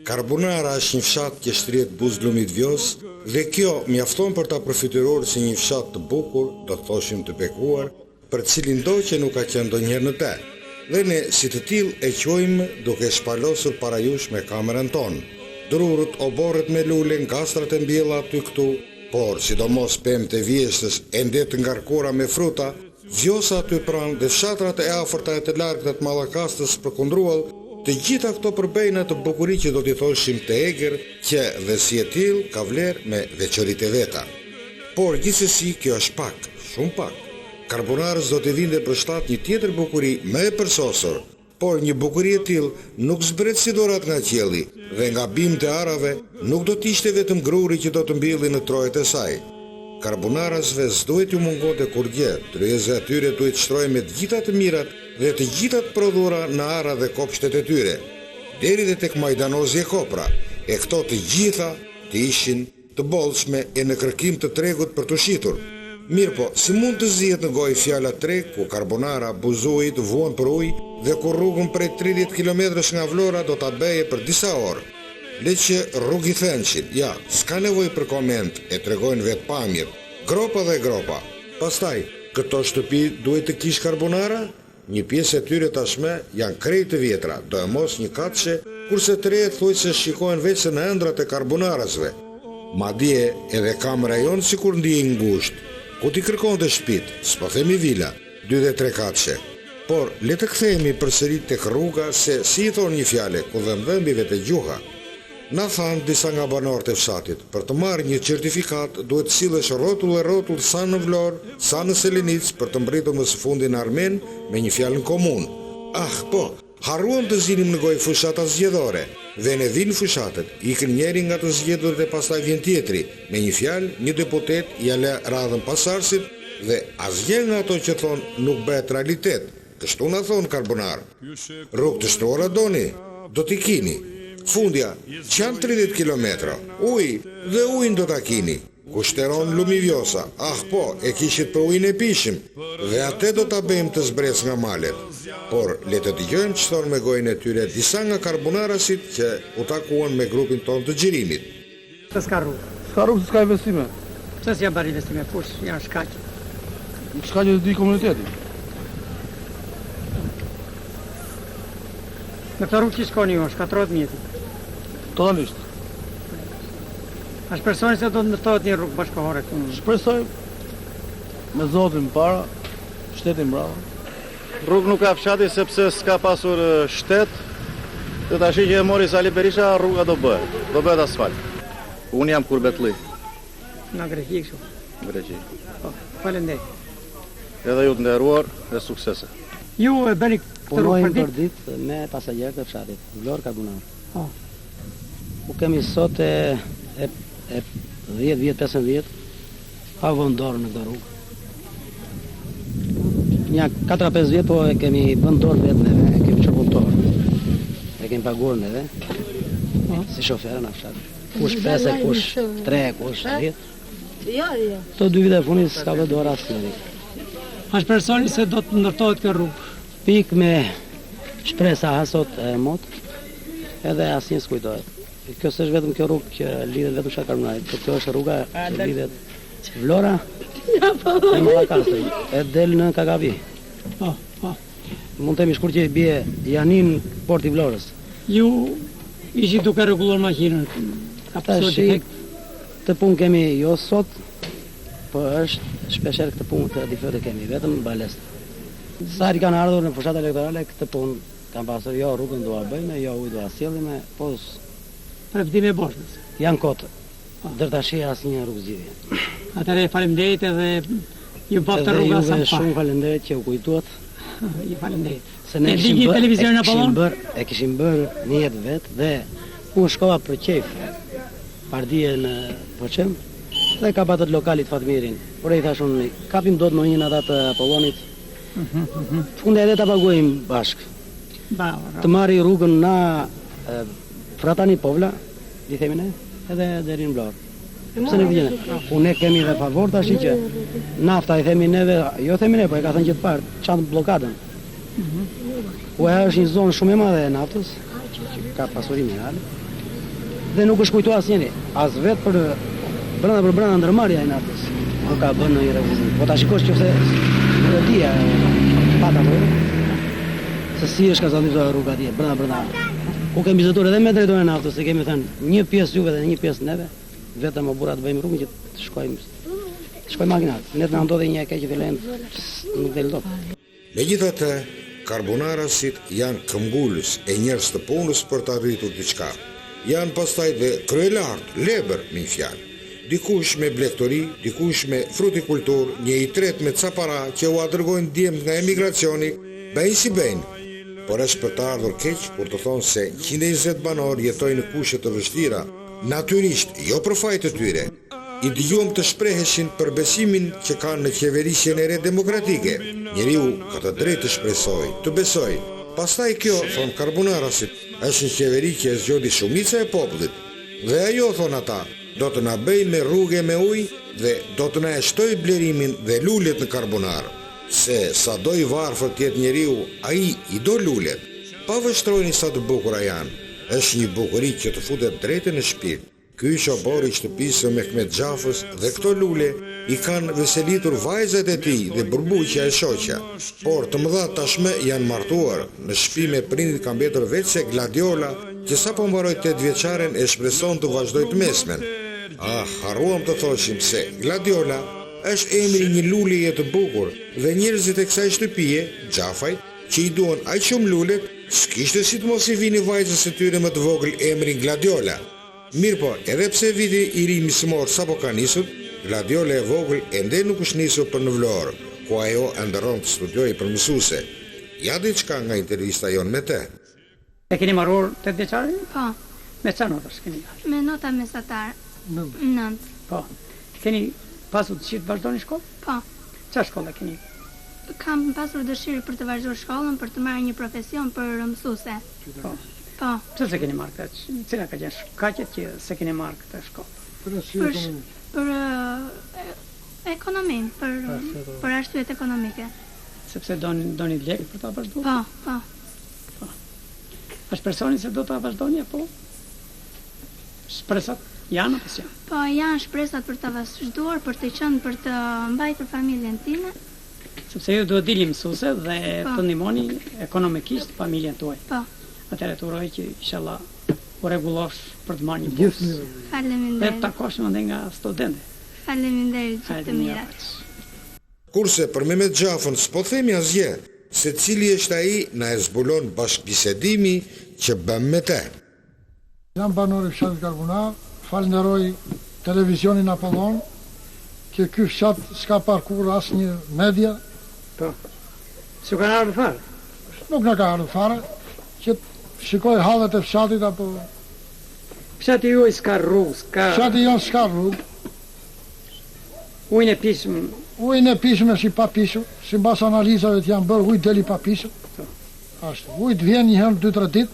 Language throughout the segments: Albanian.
Karbonara është një fshat qeshtrie të Buzëllumit Vjos dhe kjo mjafton për ta përfituar si një fshat të bukur, do të thoshim të bekuar, për cilin do që nuk ka qenë ndonjëherë në te. Dhe ne si të tillë e quajmë duke shpalosur para jush me kamerën tonë. Drurët, oborret me lule, ngastrat e mbjella aty këtu, por sidomos pemt e vjeshtës e ndet ngarkuara me fruta, vjosa aty pranë dhe fshatrat e afërta e të largta të Mallakastës përkundrull, të gjitha këto përbejnë atë bukuri që do t'i thoshim të egër, që dhe si e tillë ka vlerë me veçoritë e veta. Por gjithsesi kjo është pak, shumë pak. Karbonarës do t'i vinte për shtat një tjetër bukuri më e përsosur, por një bukuri e tillë nuk zbret si dorat nga qielli dhe nga bimt e arave nuk do t'ishte vetëm gruri që do të mbjellin në trojet e saj. Karbonarasve s'duhet ju mungote kur gjë, tryeze atyre duhet shtrojë me të gjitha të mirat dhe të gjitha të prodhura në ara dhe kopshtet e tyre, deri dhe tek majdanozi e kopra, e këto të gjitha të ishin të bollshme e në kërkim të tregut për të shitur. Mirë po, si mund të zihet në gojë fjala treg ku karbonara buzuit vuan për ujë dhe ku rrugën prej 30 km nga Vlora do ta bëje për disa orë. Le që rrugi thënqin, ja, s'ka nevojë për koment, e tregojnë vetë pamjet, gropa dhe gropa. Pastaj, këto shtëpi duhet të kish karbonara? Një pjesë e tyre tashme janë krejt të vjetra, do e mos një katëshe, kurse të rejet thuj se shikojnë veç në ëndrat e karbonarasve. Madje edhe kamera jonë si kur ndihej ngusht, ku t'i kërkon të shtëpit, s'po themi vila, 2 dhe 3 katëshe. Por, le të kthehemi përsëri tek rruga se si i thonë një fjale, ku dhëmbëmbive të gjuha. Na thanë disa nga banorët e fshatit, për të marrë një certifikat duhet sillesh rrotull e rrotull sa në Vlorë, sa në Selenic për të mbritur më së fundi në Armen me një fjalë në komun. Ah, po, harruam të zinim në gojë fushata zgjedhore, dhe ne vinë fushatet, ikën njeri nga të zgjedhur dhe pastaj vjen tjetri, me një fjalë, një deputet ja lë radhën pasarsit dhe asgjë nga ato që thonë nuk bëhet realitet. Kështu na thon Karbonar. Rrugë të shtuara doni, do t'i kini. Fundja, që janë 30 kilometra, dhe ujnë do t'a kini. Kushteron Lumivjosa, ah po, e kishit për ujnë e pishim, dhe atë do t'a bëjmë të zbres nga malet. Por, le të dëgjojmë që thonë me gojnë e tyre disa nga karbonarasit që u takuan me grupin ton të xhirimit. S'ka rrugë. S'ka rrugë, s'ka investime. Pse s'janë bërë investime, kush janë shkaqe? Shkaqe të di komuniteti. Në këtë rrugë që shkoni ju, shkatërrohet mjeti. Totalisht. A shpresoni se do të ndërtohet një rrugë bashkëkohore këtu? Shpresoj me Zotin para, shtetin brava. Rrugë nuk ka fshati sepse s'ka pasur shtet. Dhe tash që e mori Sali Berisha, rruga do bëhet asfalt. Unë jam Kurbetli. Nga Greqi kështu. Greqi. Po, faleminderit. Edhe ju të nderuar dhe suksese. Ju e bëni këtë rrugë për ditë me pasagerët e fshatit, Vlorë Karbonar. Po. U kemi sot e 10 vjet, 15 vjet, pa vëndorë në këtë rrugë. Një 4-5 vjet, po e kemi vëndorë vetë neve, e kemi qërpuntorë. E kemi paguar neve, si shoferë në fshatë. Kush 5, kush 3, kush 10. Të 2 vite funit s'ka vëndorë asë njëri. A shpresoni se do të ndërtohet kjo rrugë? Pik me shpresa hasot e motë, edhe asë një s'kujtohet. Kjo s'është vetëm kjo rrugë që lidhet vetëm fshat Karbonarit, por kjo është rruga që lidhet Vlora me Mallakastër, e del në Kakavi. Po. Mund të themi shkurt që i bie Janin porti Vlorës. Ju ishi duke rregulluar makinën. Ka pasur defekt? Të punë kemi jo sot, po është shpeshherë këtë punë të defekte kemi, vetëm balest. Sa i kanë ardhur në fushat elektorale këtë punë kanë pasur, jo rrugën do a bëjmë, jo ujë do a sjellim, po Prevdime e boshës. Janë kotë, dërtashi asnjë rrugë zgjidhje. Atëherë faleminderit edhe ju bëftë rruga sa më shumë faleminderit që u kujtuat. Ju faleminderit. Se ne kishim bërë një jetë vetë dhe unë shkova për qejf. Pardije në Poçem dhe ka patët lokalit Fatmirin. Por e i thashun, kapim dot në një ata të Apollonit. Funde edhe ta paguajmë bashkë. Të marri rrugën na Fratani Povla, i themi ne, edhe deri në Vlorë. Pse ne vjen? Unë kemi dhe favor tash që nafta i themi neve, jo themi ne, po e ka thënë gjithë parë, çan bllokadën. Ku është një zonë shumë e madhe e naftës, që ka pasuri minerale. Dhe nuk është kujtu asnjëri, as vetë për brenda ndërmarrja e natës. Nuk ka bën ndonjë rrezikë. Po ta shikosh nëse e dia pata më. Se si është kazandizuar rruga atje, brenda. U kemi vizitor edhe me drejtorën e naftës, se kemi thënë një pjesë juve dhe një pjesë neve, vetëm o burra të bëjmë rrugën që të shkojmë makinat. Ne të na ndodhi një e keq që fillojnë nuk del dot. Megjithatë, karbonarasit janë këmbgulës e njerëz të punës për të arritur diçka. Janë pastaj dhe kryelartë, leber me një fjalë. Dikush me blektori, dikush me frutikultur, një i tret me ca para që u dërgojnë djemt nga emigracioni, bëjnë si bëjnë. Por është për të ardhur keq kur të thonë se 120 banor jetojnë në kushte të vështira, natyrisht, jo për fajt të tyre. I dëgjuam të shpreheshin për besimin që kanë në qeverisjen e re demokratike. Njeriu ka të drejtë të shpresojë, të besojë. Pastaj kjo, thon karbonarasit, është një qeveri që e zgjodhi shumica e popullit. Dhe ajo, thon ata, do të na bëjë me rrugë me ujë dhe do të na shtojë blerimin dhe lulet në karbonar. Se sa do i varfër tjetë njeriu, ai i do lulet. Pa vështrojni sa të bukura janë. Është një bukuri që të futet drejtë në shpirt. Ky shobori i shtëpisë me Mehmet Xhafës dhe këto lule i kanë veselitur vajzat e tij dhe burbuqja e shoqja. Por të mëdha tashmë janë martuar. Në shtëpi me prindit ka mbetur veçse Gladiola, që sapo mbaroi 8 vjeçaren e shpreson të vazhdojë të mesmen. Harruam të thoshim se Gladiola është emri një luleje të bukur dhe njerëzit e kësaj shtëpie, Xhafajt, që i duan aq shumë lulet, s'kishte si të mos i vini vajzës së tyre më të vogël emrin Gladiola. Mirë po, edhe pse viti i ri misimor sapo ka nisur, Gladiola e vogël ende nuk është nisur për në Vlorë, ku ajo ndërron të studiojë për mësuese. Ja diçka nga intervista jonë me te. E keni marrur 8 vjeçarin? Po. Me çfarë notash keni marrë? Me nota mesatare. 9. Po. Keni pasur dëshirë të vazhdoni shkollë? Po. Çfarë shkolle keni? Kam pasur dëshirë për të vazhduar shkollën, për të marrë një profesion për mësuese. Po. Po. Pse se keni marrë këtë? Cila ka qenë shkaqet që se keni marrë këtë shkollë? Për ekonomin, për arsyet ekonomike. Sepse doni lek për ta vazhduar? Po. Është personi se do ta vazhdoni apo? Shpresat janë apo s'janë? Po, janë shpresat për ta vazhduar, për të qenë, për të mbajtur familjen time. Sepse ju duhet dilni mësuese dhe të ndihmoni ekonomikisht familjen tuaj. Po. Atëherë të uroj që inshallah u rregullosh për të marrë një bursë. Faleminderit. Dhe të takosh më nga studentë. Faleminderit gjithë të mirat. Kurse për Mehmet Xhafën s'po themi asgjë, se cili është ai na e zbulon bashkëbisedimi që bëm me te. Jam banor i fshatit Karbonar, falenderoj televizionin Apollon, që ky fshat s'ka parkur asnjë media. Po. S'u ka ardhur fare? Nuk na ka ardhur fare, që shikoj hallet e fshatit apo... Fshati juaj s'ka rrugë, s'ka... Fshati jonë s'ka rrugë. Ujnë e pishëm... Ujnë e pishëm është i pa pishëm, si mbas analizave të janë bërë, ujtë deli pa pishëm. Ashtu, ujtë vjen një herë 2-3 ditë.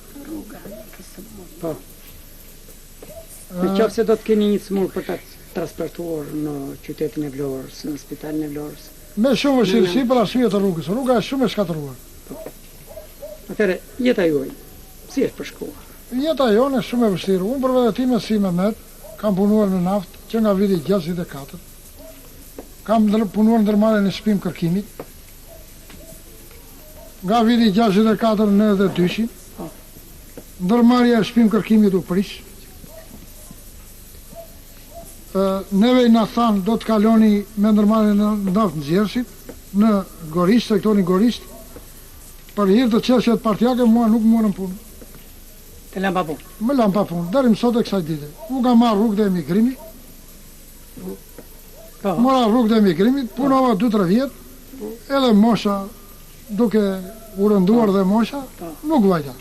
Po. Në qoftë se do të keni një smur për ta transportuar në qytetin e Vlorës, në spitalin e Vlorës. Me shumë vështirësi për arsye të rrugës. Rruga është shumë e shkatëruar. Atëherë, jeta juaj, si është përshkruar? Jeta jonë është shumë e vështirë. Unë për vete time si Mehmet, kam punuar në naftë që nga viti 64. Kam punuar në ndërmarrjen e shtëpim kërkimit. Nga viti 64 në edhe 200. Ndërmarrja e shtëpim kërkimit u prish. Neve na thanë do të kaloni me ndërmarrjen e naftë nxjerrësit në Gorisht, sektorin Gorisht. Për hir të çështjeve partijake mua nuk morën punë. Të lëm pa punë? Më lëm pa punë, deri më sot e kësaj dite. U ka marrë rrugë të emigrimit. Mora rrugë të emigrimit, punova 2-3 vjet, edhe mosha, duke u rënduar dhe mosha, nuk vajta.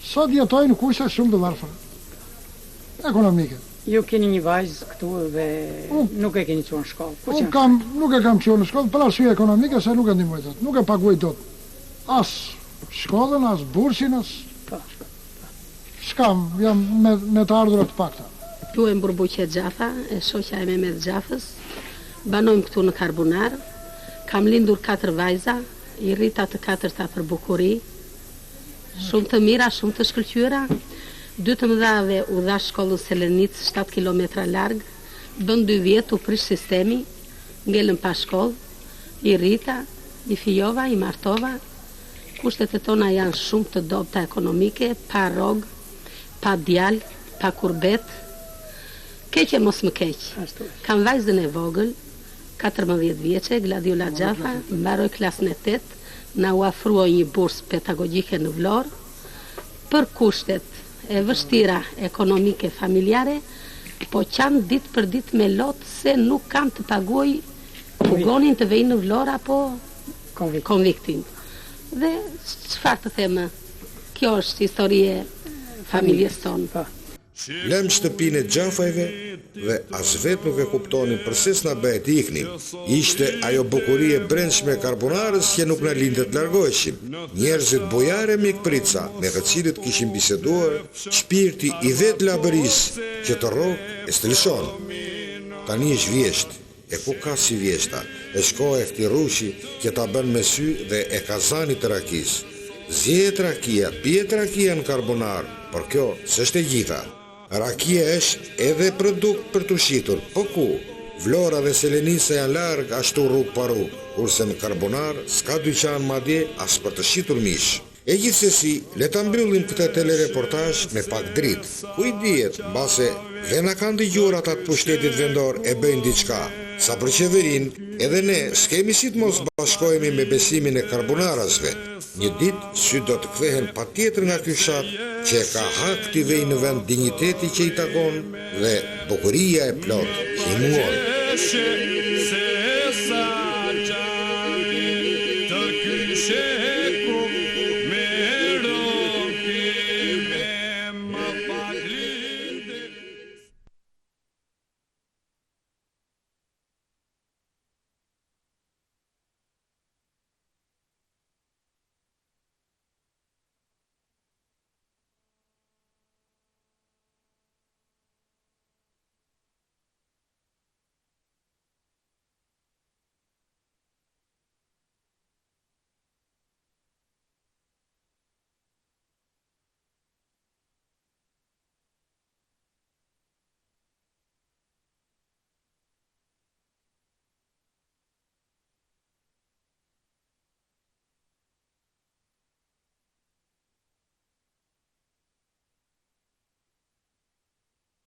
Sot jetoj në kushte shumë të varfëra. Ekonomike. Ju keni një vajzë këtu dhe nuk e keni çuar në shkollë. Nuk e kam çuar në shkollë për arsye ekonomike, se nuk e ndihmoj dot. Nuk e paguaj dot. As shkollën, as bursin, as... Shkam, jam me të ardhurat të pakta. Luajm Burbuqe Xhafa, e shoqja e Mehmet Xhafës. Banojmë këtu në Karbonar. Kam lindur 4 vajza, i rrita të 4-ta për bukuri. shumë të mira, shumë të shkëlqyera. 12 u dha shkollën Selenic, 7 kilometra larg, bën 2 vjet u prish sistemi, ngelën pa shkollë, i rrita, i fijova, i martova. Kushtet e tona janë shumë të dobta ekonomike, pa rrog, pa djalë, pa kurbet. Keqe mos më keq. Kam vajzën e vogël, 14 vjeçe, Gladiola Gjafa, mbaroi klasën e 8, na u ofruoi një bursë pedagogjike në Vlorë. Për kushtet e vështira ekonomike familjare, po qanë ditë për ditë me lotë se nuk kam të paguaj pugonin të vejnë në Vlorë apo konviktin. Dhe çfarë të themë, kjo është historie familjes tonë. Lëm shtëpinë e Gjafajve dhe as vetë nuk e kuptonin përse s'na bëhet iknim. Ishte ajo bukurie brendshme e karbonarës që nuk na lindë të largoheshim. Njerëzit bojare mikprica me të cilët kishim biseduar, shpirti i vetë labëris që të rrok e stilshon. Tani është vjesht, e ku ka si vjeshta, e shko e këti rushi që ta bën me sy dhe e kazani të rakis. Zjehet rakia, pjet rakia në karbonar, por kjo s'është e gjitha. Rakia është edhe produkt për të shitur, po ku? Vlora dhe Selenisa janë larg ashtu rrug pa rrug, kurse në karbonar s'ka dyqan madje as për të shitur mish. E gjithsesi, le ta mbyllim këtë telereportazh me pak dritë. Ku i dihet, mbase dhe na kanë dëgjuar ata të pushtetit vendor e bëjnë diçka. Sa për qeverin, edhe ne s'kemi si të mos bashkohemi me besimin e karbonarasve. Një ditë sy do të kthehen patjetër nga ky fshat që ka hak t'i vejë në vend dinjiteti që i takon dhe bukuria e plot që i mungon.